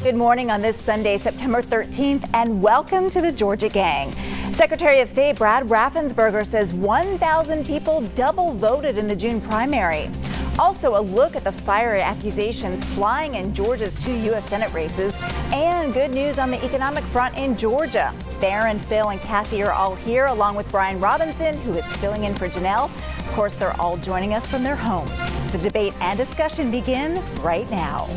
Good morning on this Sunday, September 13th, and welcome to the Georgia Gang. Secretary of State Brad Raffensperger says 1,000 people double voted in the June primary. Also, a look at the fiery accusations flying in Georgia's 2 U.S. Senate races, and good news on the economic front in Georgia. Theron, Phil, and Kathy are all here, along with Brian Robinson, who is filling in for Janelle. Of course, they're all joining us from their homes. The debate and discussion begin right now.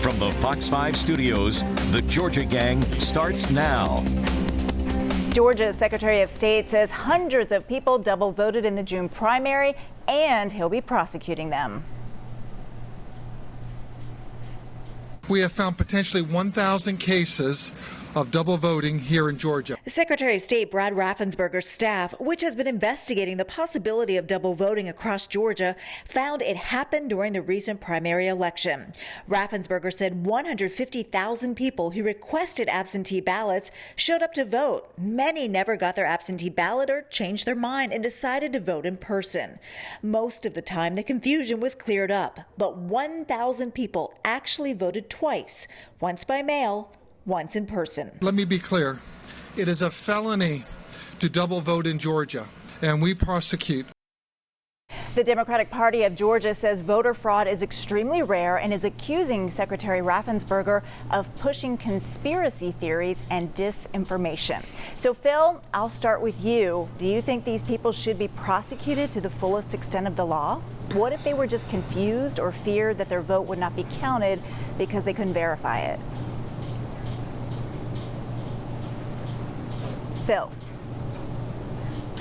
From the Fox 5 studios, the Georgia Gang starts now. Georgia's Secretary of State says hundreds of people double voted in the June primary, and he'll be prosecuting them. We have found potentially 1,000 cases of double voting here in Georgia. Secretary of State Brad Raffensperger's staff, which has been investigating the possibility of double voting across Georgia, found it happened during the recent primary election. Raffensperger said 150,000 people who requested absentee ballots showed up to vote. Many never got their absentee ballot or changed their mind and decided to vote in person. Most of the time, the confusion was cleared up, but 1,000 people actually voted twice, once by mail, once in person. Let me be clear. It is a felony to double vote in Georgia, and we prosecute. The Democratic Party of Georgia says voter fraud is extremely rare and is accusing Secretary Raffensperger of pushing conspiracy theories and disinformation. So, Phil, I'll start with you. Do you think these people should be prosecuted to the fullest extent of the law? What if they were just confused or feared that their vote would not be counted because they couldn't verify it? Phil.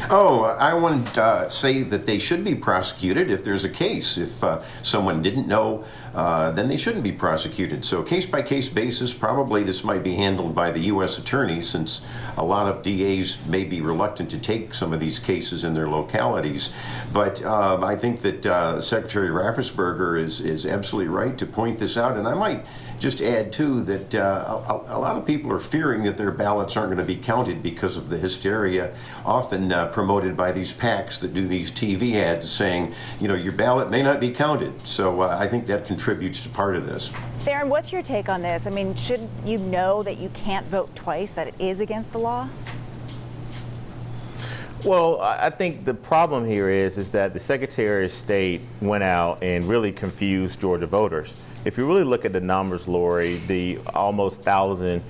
Oh, I wouldn't say that they should be prosecuted if there's a case. If someone didn't know, then they shouldn't be prosecuted. So case-by-case basis, probably this might be handled by the U.S. attorney, since a lot of DAs may be reluctant to take some of these cases in their localities. But I think that Secretary Raffensperger is absolutely right to point this out. And I might just add, too, that a lot of people are fearing that their ballots aren't going to be counted because of the hysteria often promoted by these PACs that do these TV ads saying, you know, your ballot may not be counted. So I think that contributes to part of this. Theron, what's your take on this? I mean, should you know that you can't vote twice, that it is against the law? Well, I think the problem here is that the Secretary of State went out and really confused Georgia voters. If you really look at the numbers, Lori, the almost 1,000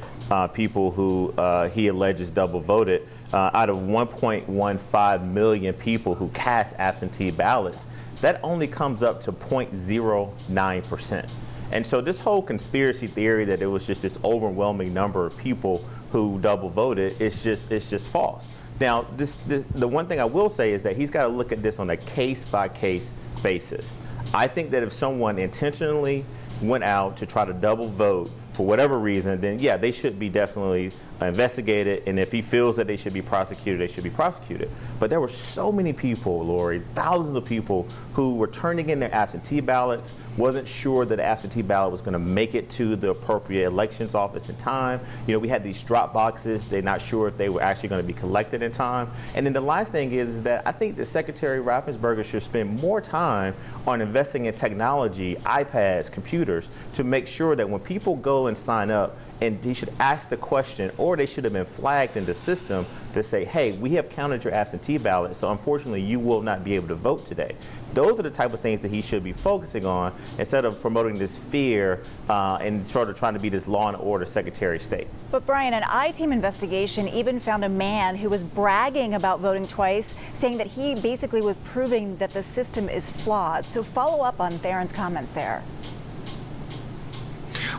people who he alleges double voted, out of 1.15 million people who cast absentee ballots, that only comes up to 0.09%. And so this whole conspiracy theory that it was just this overwhelming number of people who double voted is just false. Now, the one thing I will say is that he's got to look at this on a case-by-case basis. I think that if someone intentionally went out to try to double vote for whatever reason, then yeah, they should be definitely investigated, and if he feels that they should be prosecuted, they should be prosecuted. But there were so many people, Lori, thousands of people who were turning in their absentee ballots, wasn't sure that the absentee ballot was going to make it to the appropriate elections office in time. You know, we had these drop boxes. They're not sure if they were actually going to be collected in time. And then the last thing is that I think that Secretary Raffensperger should spend more time on investing in technology, iPads, computers, to make sure that when people go and sign up, and he should ask the question, or they should have been flagged in the system to say, hey, we have counted your absentee ballot, so unfortunately you will not be able to vote today. Those are the type of things that he should be focusing on instead of promoting this fear and sort of trying to be this law and order Secretary of State. But Brian, an I-team investigation even found a man who was bragging about voting twice, saying that he basically was proving that the system is flawed. So follow up on Theron's comments there.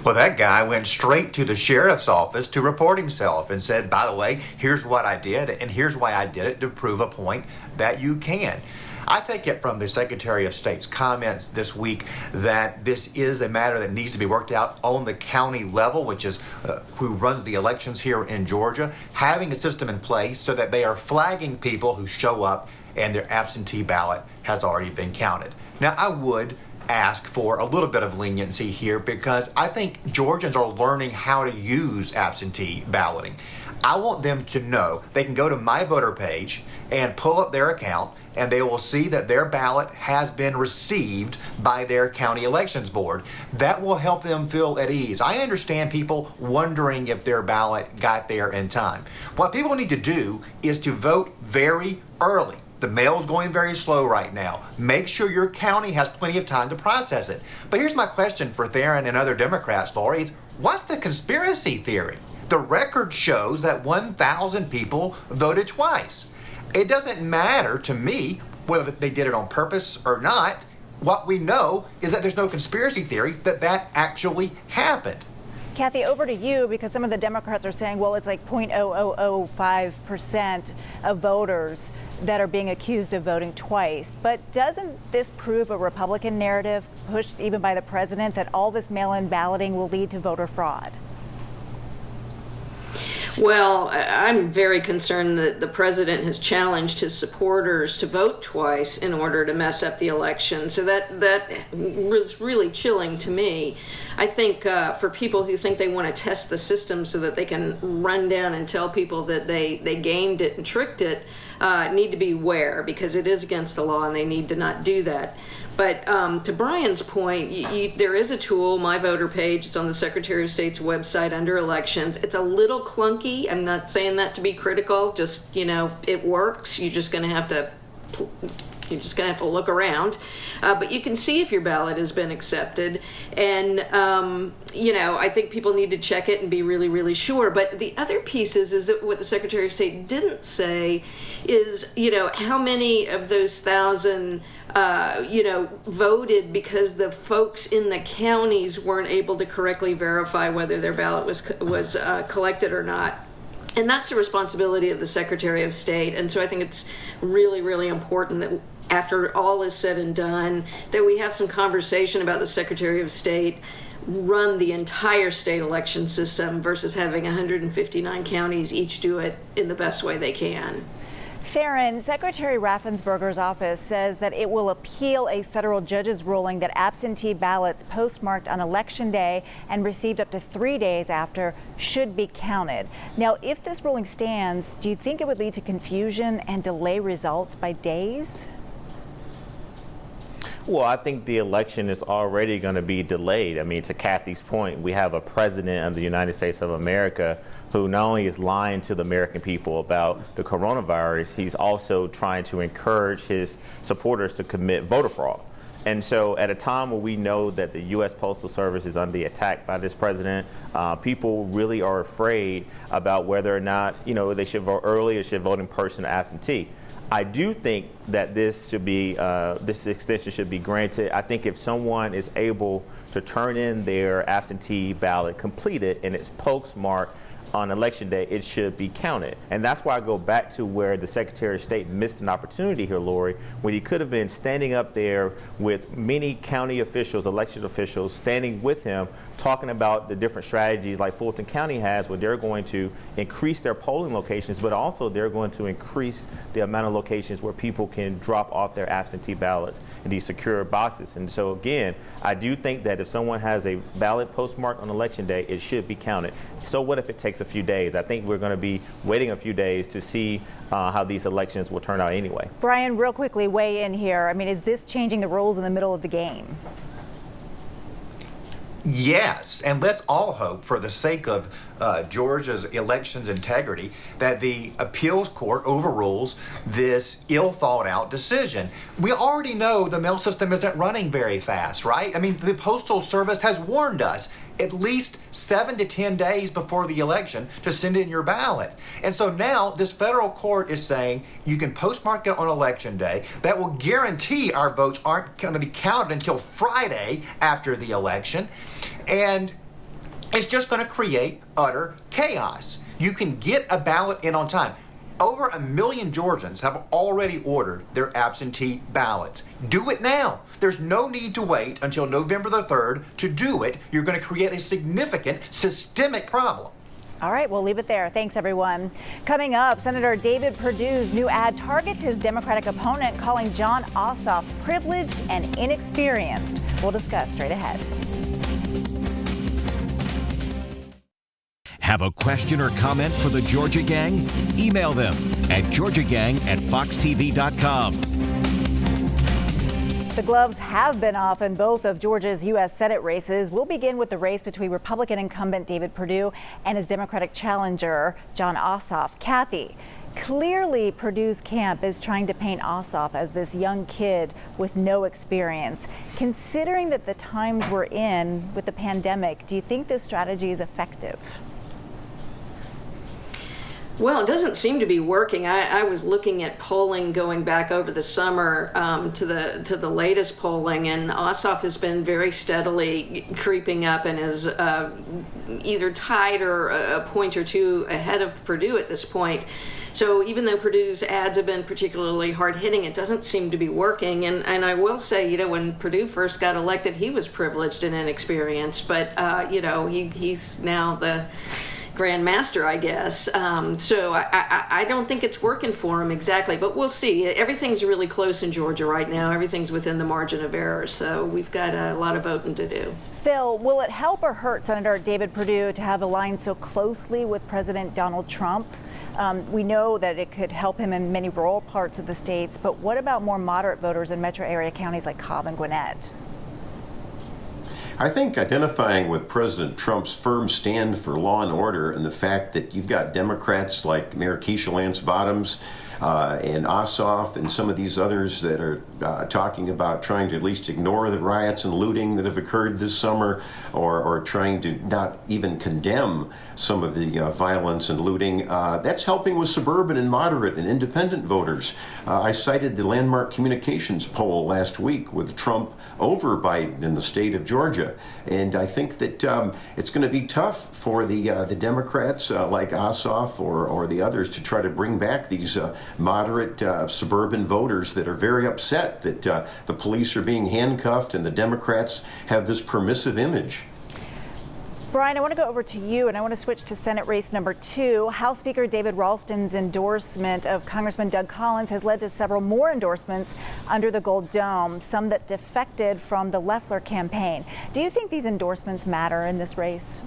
Well, that guy went straight to the sheriff's office to report himself and said, by the way, here's what I did, and here's why I did it, to prove a point that you can. I take it from the Secretary of State's comments this week that this is a matter that needs to be worked out on the county level, which is who runs the elections here in Georgia, having a system in place so that they are flagging people who show up and their absentee ballot has already been counted. Now, I would ask for a little bit of leniency here because I think Georgians are learning how to use absentee balloting. I want them to know they can go to my voter page and pull up their account and they will see that their ballot has been received by their county elections board. That will help them feel at ease. I understand people wondering if their ballot got there in time. What people need to do is to vote very early. The mail's going very slow right now. Make sure your county has plenty of time to process it. But here's my question for Theron and other Democrats, Lori, is what's the conspiracy theory? The record shows that 1,000 people voted twice. It doesn't matter to me whether they did it on purpose or not. What we know is that there's no conspiracy theory that actually happened. Kathy, over to you, because some of the Democrats are saying, well, it's like 0.0005% of voters that are being accused of voting twice. But doesn't this prove a Republican narrative pushed even by the president that all this mail-in balloting will lead to voter fraud? Well, I'm very concerned that the president has challenged his supporters to vote twice in order to mess up the election. So that was really chilling to me. I think for people who think they want to test the system so that they can run down and tell people that they gamed it and tricked it, need to beware, because it is against the law and they need to not do that. But to Brian's point, there is a tool, My Voter Page. It's on the Secretary of State's website under elections. It's a little clunky. I'm not saying that to be critical. Just, it works. You're just going to have to look around. But you can see if your ballot has been accepted. And, I think people need to check it and be really, really sure. But the other piece is that what the Secretary of State didn't say is, how many of those 1,000 voted because the folks in the counties weren't able to correctly verify whether their ballot was collected or not. And that's the responsibility of the Secretary of State. And so I think it's really, really important that after all is said and done, that we have some conversation about the Secretary of State run the entire state election system versus having 159 counties each do it in the best way they can. Theron, Secretary Raffensperger's office says that it will appeal a federal judge's ruling that absentee ballots postmarked on Election Day and received up to 3 days after should be counted. Now, if this ruling stands, do you think it would lead to confusion and delay results by days? Well, I think the election is already going to be delayed. I mean, to Kathy's point, we have a president of the United States of America who not only is lying to the American people about the coronavirus, he's also trying to encourage his supporters to commit voter fraud. And so at a time where we know that the U.S. Postal Service is under attack by this president, people really are afraid about whether or not, they should vote early or should vote in person or absentee. I do think that this extension should be granted. I think if someone is able to turn in their absentee ballot, complete it, and it's postmarked on Election Day, it should be counted. And that's why I go back to where the Secretary of State missed an opportunity here, Lori, when he could have been standing up there with many county officials, election officials, standing with him, talking about the different strategies like Fulton County has, where they're going to increase their polling locations, but also they're going to increase the amount of locations where people can drop off their absentee ballots in these secure boxes. And so again, I do think that if someone has a ballot postmarked on Election Day, it should be counted. So what if it takes a few days? I think we're going to be waiting a few days to see how these elections will turn out anyway. Brian, real quickly, weigh in here. I mean, is this changing the rules in the middle of the game? Yes, and let's all hope, for the sake of Georgia's elections integrity, that the appeals court overrules this ill-thought-out decision. We already know the mail system isn't running very fast, right? I mean, the Postal Service has warned us at least 7 to 10 days before the election to send in your ballot. And so now this federal court is saying you can postmark it on Election Day. That will guarantee our votes aren't going to be counted until Friday after the election. And it's just going to create utter chaos. You can get a ballot in on time. Over 1 million Georgians have already ordered their absentee ballots. Do it now. There's no need to wait until November the 3rd to do it. You're going to create a significant systemic problem. All right, we'll leave it there. Thanks, everyone. Coming up, Senator David Perdue's new ad targets his Democratic opponent, calling Jon Ossoff privileged and inexperienced. We'll discuss straight ahead. Have a question or comment for the Georgia Gang? Email them at georgiagang@foxtv.com. The gloves have been off in both of Georgia's U.S. Senate races. We'll begin with the race between Republican incumbent David Perdue and his Democratic challenger, Jon Ossoff. Kathy, clearly Perdue's camp is trying to paint Ossoff as this young kid with no experience. Considering that the times we're in with the pandemic, do you think this strategy is effective? Well, it doesn't seem to be working. I was looking at polling going back over the summer to the latest polling, and Ossoff has been very steadily creeping up and is either tied or a point or two ahead of Perdue at this point. So even though Perdue's ads have been particularly hard-hitting, it doesn't seem to be working. And I will say, when Perdue first got elected, he was privileged and inexperienced, but he's now the grandmaster, I guess. So I don't think it's working for him exactly, but we'll see. Everything's really close in Georgia right now. Everything's within the margin of error, so we've got a lot of voting to do. Phil, will it help or hurt Senator David Perdue to have aligned so closely with President Donald Trump? We know that it could help him in many rural parts of the states, but what about more moderate voters in metro area counties like Cobb and Gwinnett? I think identifying with President Trump's firm stand for law and order and the fact that you've got Democrats like Mayor Keisha Lance Bottoms and Ossoff and some of these others that are talking about trying to at least ignore the riots and looting that have occurred this summer, or trying to not even condemn some of the violence and looting. That's helping with suburban and moderate and independent voters. I cited the Landmark Communications poll last week with Trump over Biden in the state of Georgia, and I think that it's going to be tough for the Democrats like Ossoff or the others to try to bring back these moderate suburban voters that are very upset that the police are being handcuffed and the Democrats have this permissive image. Brian, I want to go over to you, and I want to switch to Senate race number 2. House Speaker David Ralston's endorsement of Congressman Doug Collins has led to several more endorsements under the Gold Dome, some that defected from the Loeffler campaign. Do you think these endorsements matter in this race?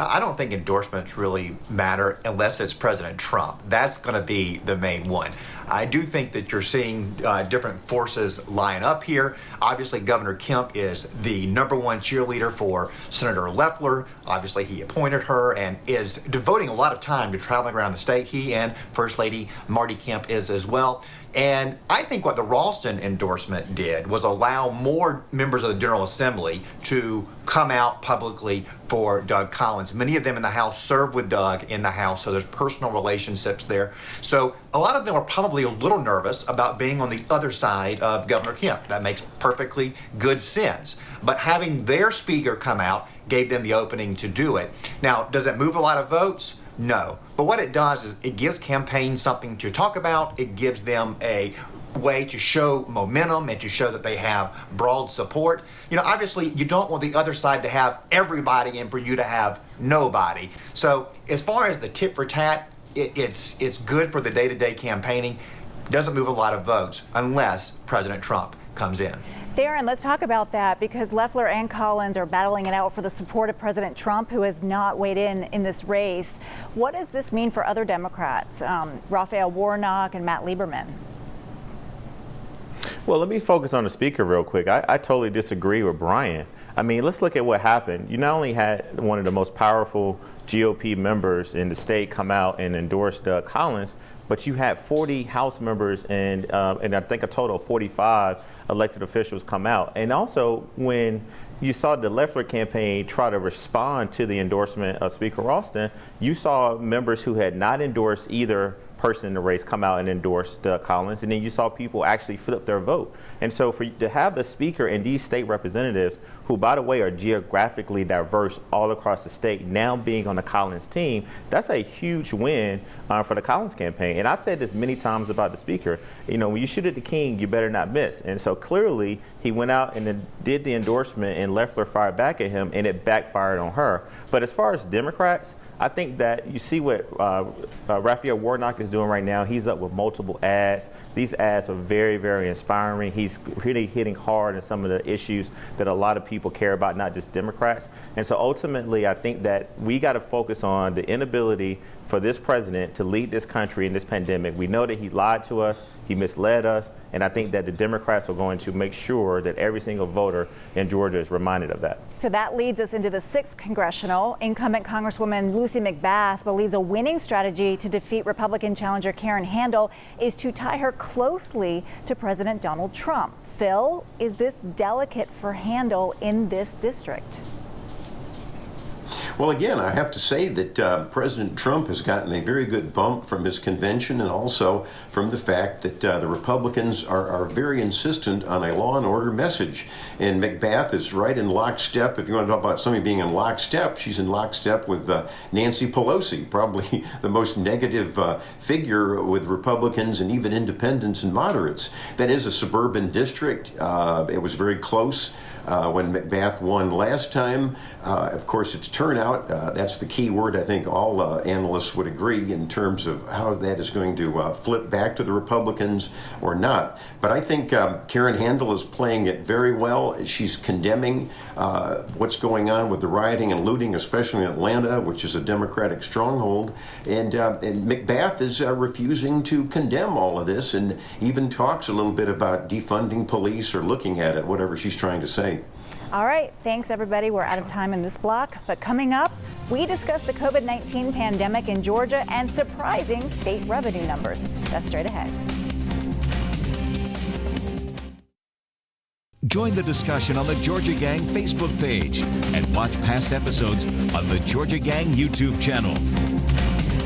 I don't think endorsements really matter unless it's President Trump. That's going to be the main one. I do think that you're seeing different forces line up here. Obviously, Governor Kemp is the #1 cheerleader for Senator Loeffler. Obviously, he appointed her and is devoting a lot of time to traveling around the state. He and First Lady Marty Kemp is as well. And I think what the Ralston endorsement did was allow more members of the General Assembly to come out publicly for Doug Collins. Many of them in the House served with Doug in the House, so there's personal relationships there. So a lot of them are probably a little nervous about being on the other side of Governor Kemp. That makes perfectly good sense. But having their speaker come out gave them the opening to do it. Now, does it move a lot of votes? No. But what it does is it gives campaigns something to talk about. It gives them a way to show momentum and to show that they have broad support. Obviously, you don't want the other side to have everybody and for you to have nobody. So as far as the tit for tat, it's good for the day-to-day campaigning. Doesn't move a lot of votes unless President Trump comes in. Theron, let's talk about that, because Loeffler and Collins are battling it out for the support of President Trump, who has not weighed in this race. What does this mean for other Democrats, Raphael Warnock and Matt Lieberman? Well, let me focus on the speaker real quick. I totally disagree with Brian. I mean, let's look at what happened. You not only had one of the most powerful GOP members in the state come out and endorse Doug Collins, but you had 40 House members and I think a total of 45 elected officials come out. And also, when you saw the Loeffler campaign try to respond to the endorsement of Speaker Ralston, you saw members who had not endorsed either person in the race come out and endorse Doug Collins, and then you saw people actually flip their vote. And so to have the speaker and these state representatives, who by the way are geographically diverse all across the state, now being on the Collins team, that's a huge win for the Collins campaign. And I've said this many times about the speaker, when you shoot at the king, you better not miss. And so clearly he went out and then did the endorsement, and Loeffler fired back at him, and it backfired on her. But as far as Democrats, I think that you see what Raphael Warnock is doing right now. He's up with multiple ads. These ads are very, very inspiring. He's really hitting hard on some of the issues that a lot of people care about, not just Democrats. And so ultimately, I think that we got to focus on the inability for this president to lead this country in this pandemic. We know that he lied to us, he misled us, and I think that the Democrats are going to make sure that every single voter in Georgia is reminded of that. So that leads us into the 6th congressional. Incumbent Congresswoman Lucy McBath believes a winning strategy to defeat Republican challenger Karen Handel is to tie her closely to President Donald Trump. Phil, is this delicate for Handel in this district? Well, again, I have to say that President Trump has gotten a very good bump from his convention and also from the fact that the Republicans are very insistent on a law and order message. And McBath is right in lockstep. If you want to talk about somebody being in lockstep, she's in lockstep with Nancy Pelosi, probably the most negative figure with Republicans and even independents and moderates. That is a suburban district. It was very close when McBath won last time. Of course, it's turnout. That's the key word. I think all analysts would agree in terms of how that is going to flip back to the Republicans or not. But I think Karen Handel is playing it very well. She's condemning what's going on with the rioting and looting, especially in Atlanta, which is a Democratic stronghold. And McBath is refusing to condemn all of this and even talks a little bit about defunding police or looking at it, whatever she's trying to say. All right, thanks everybody. We're out of time in this block, but coming up, we discuss the COVID-19 pandemic in Georgia and surprising state revenue numbers. That's straight ahead. Join the discussion on the Georgia Gang Facebook page and watch past episodes on the Georgia Gang YouTube channel.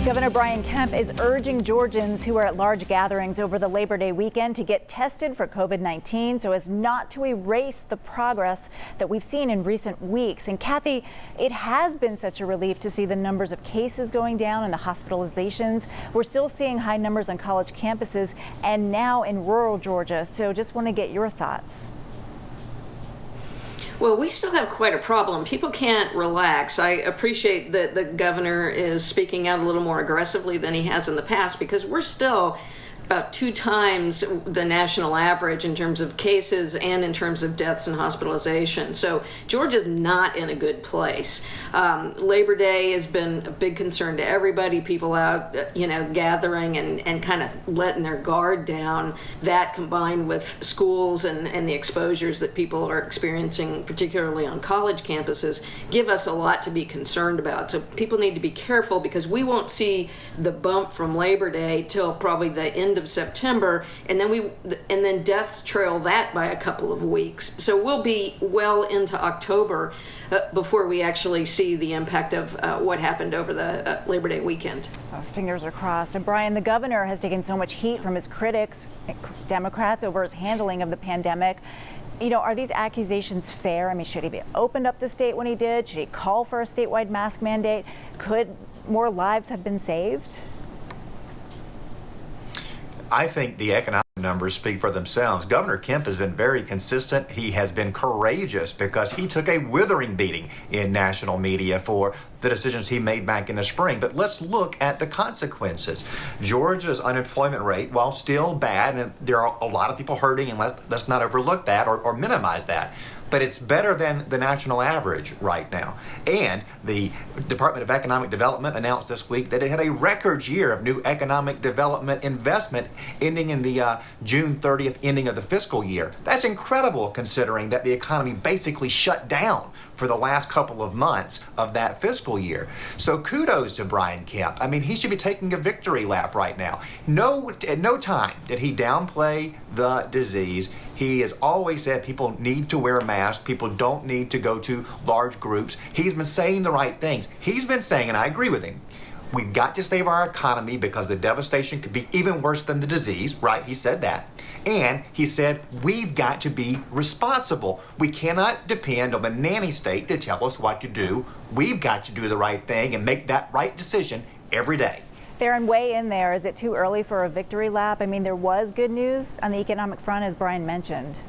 Governor Brian Kemp is urging Georgians who are at large gatherings over the Labor Day weekend to get tested for COVID-19 so as not to erase the progress that we've seen in recent weeks. And Kathy, it has been such a relief to see the numbers of cases going down and the hospitalizations. We're still seeing high numbers on college campuses and now in rural Georgia. So just want to get your thoughts. Well, we still have quite a problem. People can't relax. I appreciate that the governor is speaking out a little more aggressively than he has in the past, because we're still about 2 times the national average in terms of cases and in terms of deaths and hospitalization. So Georgia's not in a good place. Labor Day has been a big concern to everybody. People out, gathering and kind of letting their guard down. That combined with schools and the exposures that people are experiencing, particularly on college campuses, give us a lot to be concerned about. So people need to be careful, because we won't see the bump from Labor Day till probably the end of September, and then deaths trail that by a couple of weeks. So we'll be well into October before we actually see the impact of what happened over the Labor Day weekend. Our fingers are crossed. And Brian, the governor has taken so much heat from his critics, Democrats, over his handling of the pandemic. Are these accusations fair? I mean, should he have opened up the state when he did? Should he call for a statewide mask mandate? Could more lives have been saved? I think the economic numbers speak for themselves. Governor Kemp has been very consistent. He has been courageous because he took a withering beating in national media for the decisions he made back in the spring. But let's look at the consequences. Georgia's unemployment rate, while still bad, and there are a lot of people hurting, and let's not overlook that or minimize that, but it's better than the national average right now. And the Department of Economic Development announced this week that it had a record year of new economic development investment ending in the June 30th ending of the fiscal year. That's incredible, considering that the economy basically shut down for the last couple of months of that fiscal year. So kudos to Brian Kemp. I mean, he should be taking a victory lap right now. At no time did he downplay the disease. He has always said people need to wear masks. People don't need to go to large groups. He's been saying the right things. He's been saying, and I agree with him, we've got to save our economy because the devastation could be even worse than the disease, right? He said that. And he said, we've got to be responsible. We cannot depend on the nanny state to tell us what to do. We've got to do the right thing and make that right decision every day. Theron, weigh in there. Is it too early for a victory lap? I mean, there was good news on the economic front, as Brian mentioned.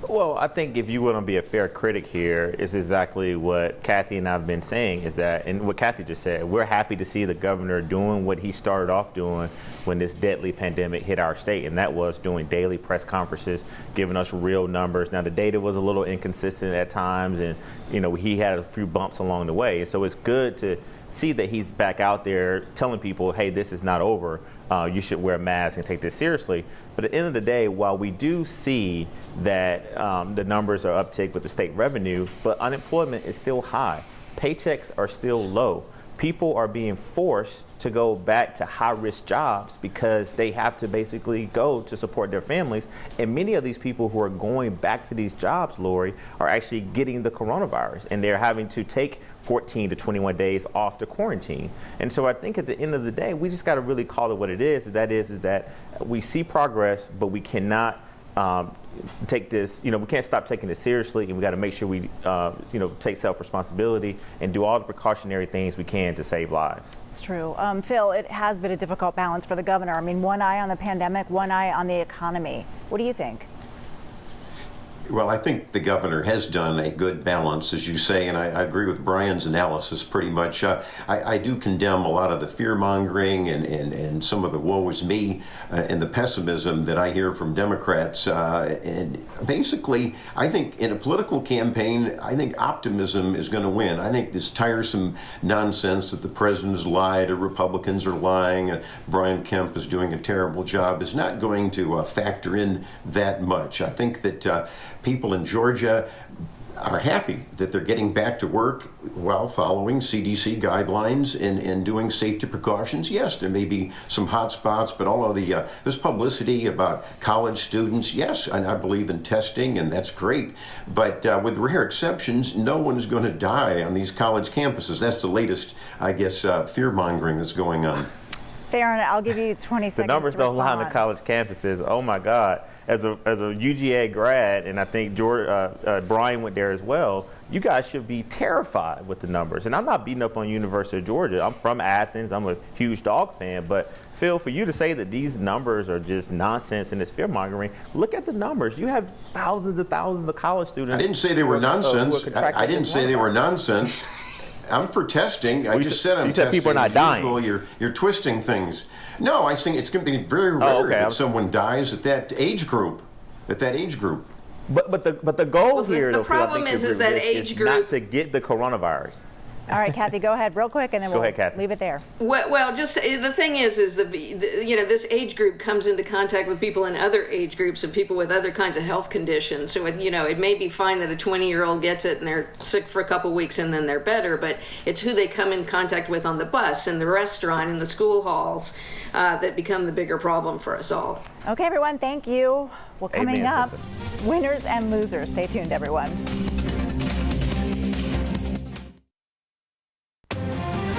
Well, I think if you want to be a fair critic here, is exactly what Kathy and I have been saying, is that, and what Kathy just said, we're happy to see the governor doing what he started off doing when this deadly pandemic hit our state, and that was doing daily press conferences, giving us real numbers. Now, the data was a little inconsistent at times, and he had a few bumps along the way. So it's good to see that he's back out there telling people, hey, this is not over. You should wear a mask and take this seriously. But at the end of the day, while we do see that the numbers are uptick with the state revenue, but unemployment is still high. Paychecks are still low. People are being forced to go back to high-risk jobs because they have to basically go to support their families. And many of these people who are going back to these jobs, Lori, are actually getting the coronavirus, and they're having to take 14 to 21 days off the quarantine. And so I think at the end of the day, we just got to really call it what it is. That is that we see progress, but we cannot take this, we can't stop taking this seriously, and we got to make sure we, take self-responsibility and do all the precautionary things we can to save lives. It's true. Phil, it has been a difficult balance for the governor. I mean, one eye on the pandemic, one eye on the economy. What do you think? Well, I think the governor has done a good balance, as you say, and I agree with Brian's analysis pretty much. I do condemn a lot of the fear-mongering and some of the woe is me and the pessimism that I hear from Democrats. And basically, I think in a political campaign, I think optimism is going to win. I think this tiresome nonsense that the president has lied or Republicans are lying, Brian Kemp is doing a terrible job, is not going to factor in that much. I think that people in Georgia are happy that they're getting back to work while following CDC guidelines and doing safety precautions. Yes, there may be some hot spots, but all of this publicity about college students, yes, and I believe in testing, and that's great. But with rare exceptions, no one is going to die on these college campuses. That's the latest, I guess, fear-mongering that's going on. Theron, I'll give you 20 seconds. The numbers don't lie on the college campuses. Oh my God. As a UGA grad, and I think Brian went there as well, you guys should be terrified with the numbers. And I'm not beating up on University of Georgia. I'm from Athens. I'm a huge Dog fan. But Phil, for you to say that these numbers are just nonsense and it's fear-mongering, look at the numbers. You have thousands and thousands of college students. I didn't say they were nonsense. I didn't say they were nonsense. I'm for testing. I just said I'm testing. You said people are not dying. You're twisting things. No, I think it's going to be very rare that someone dies at that age group. But the goal here, the problem is that age group not to get the coronavirus. All right, Kathy, go ahead real quick, and then we'll leave it there. Well, just the thing is this age group comes into contact with people in other age groups and people with other kinds of health conditions. So it may be fine that a 20-year-old gets it and they're sick for a couple weeks and then they're better, but it's who they come in contact with on the bus, in the restaurant, in the school halls that become the bigger problem for us all. Okay, everyone, thank you. Well, coming up, winners and losers. Stay tuned, everyone.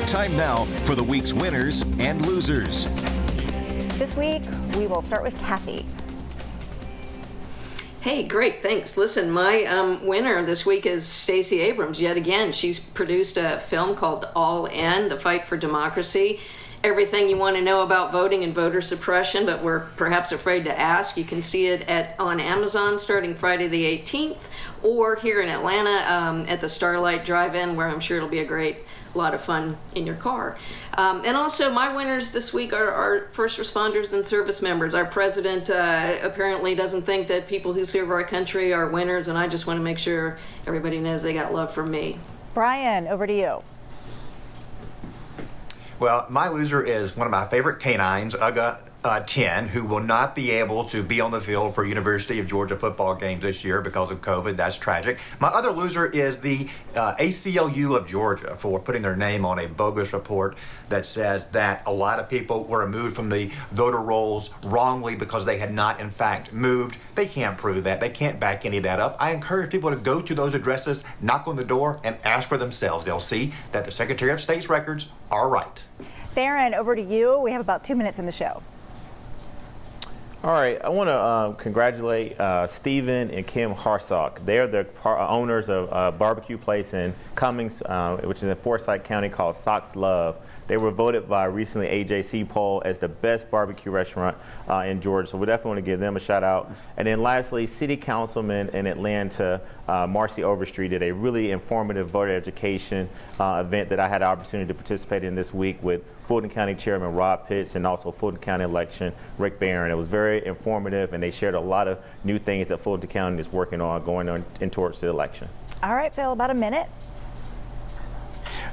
Time now for the week's winners and losers. This week, we will start with Kathy. Hey, great, thanks. Listen, my winner this week is Stacey Abrams, yet again. She's produced a film called All In, The Fight for Democracy. Everything you want to know about voting and voter suppression, but we're perhaps afraid to ask. You can see it on Amazon starting Friday the 18th, or here in Atlanta at the Starlight Drive-In, where I'm sure it'll be a lot of fun in your car. And also my winners this week are first responders and service members. Our president apparently doesn't think that people who serve our country are winners, and I just want to make sure everybody knows they got love from me. Brian, over to you. Well, my loser is one of my favorite canines, WAGA-10, who will not be able to be on the field for University of Georgia football games this year because of COVID. That's tragic. My other loser is the ACLU of Georgia for putting their name on a bogus report that says that a lot of people were removed from the voter rolls wrongly because they had not, in fact, moved. They can't prove that. They can't back any of that up. I encourage people to go to those addresses, knock on the door, and ask for themselves. They'll see that the Secretary of State's records are right. Theron, over to you. We have about 2 minutes in the show. All right, I want to congratulate Stephen and Kim Harsock. They're the owners of a barbecue place in Cummings, which is in Forsyth County, called Sock's Love. They were voted by a recently AJC poll as the best barbecue restaurant in Georgia, so we definitely want to give them a shout out. And then lastly, City Councilman in Atlanta, Marcy Overstreet, did a really informative voter education event that I had the opportunity to participate in this week with Fulton County Chairman Rob Pitts and also Fulton County election Rick Barron. It was very informative, and they shared a lot of new things that Fulton County is working on going on in towards the election. All right, Phil, about a minute.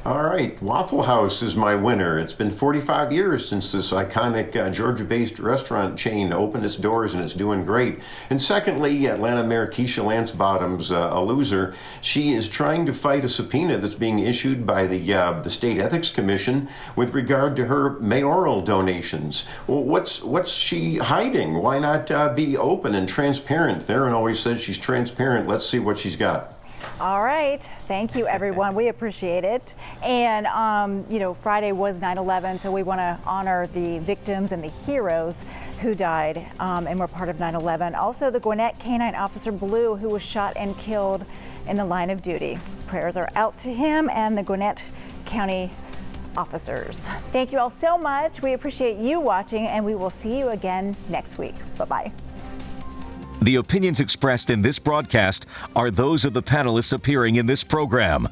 All right, Waffle House is my winner. It's been 45 years since this iconic Georgia-based restaurant chain opened its doors, and it's doing great. And secondly, Atlanta Mayor Keisha Lance Bottoms, a loser. She is trying to fight a subpoena that's being issued by the State Ethics Commission with regard to her mayoral donations. Well, what's she hiding? Why not be open and transparent? Theron always says she's transparent. Let's see what she's got. All right. Thank you, everyone. We appreciate it. And, Friday was 9/11, so we want to honor the victims and the heroes who died and were part of 9/11. Also, the Gwinnett Canine Officer Blue, who was shot and killed in the line of duty. Prayers are out to him and the Gwinnett County officers. Thank you all so much. We appreciate you watching, and we will see you again next week. Bye-bye. The opinions expressed in this broadcast are those of the panelists appearing in this program.